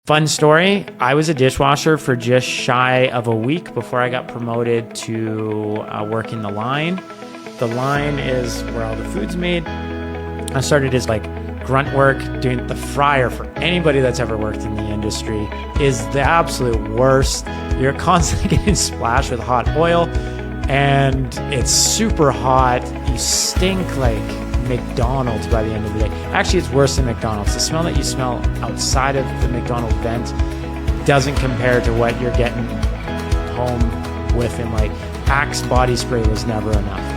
Fun story, I was a dishwasher for just shy of a week before I got promoted to working the line. The line is where all the food's made. I started as like grunt work, doing the fryer. For anybody that's ever worked in the industry is the absolute worst. You're constantly getting splashed with hot oil and it's super hot. You stink like McDonald's by the end of the day. Actually, it's worse than McDonald's. The smell that you smell outside of the McDonald's vent doesn't compare to what you're getting home with. And like Axe body spray was never enough.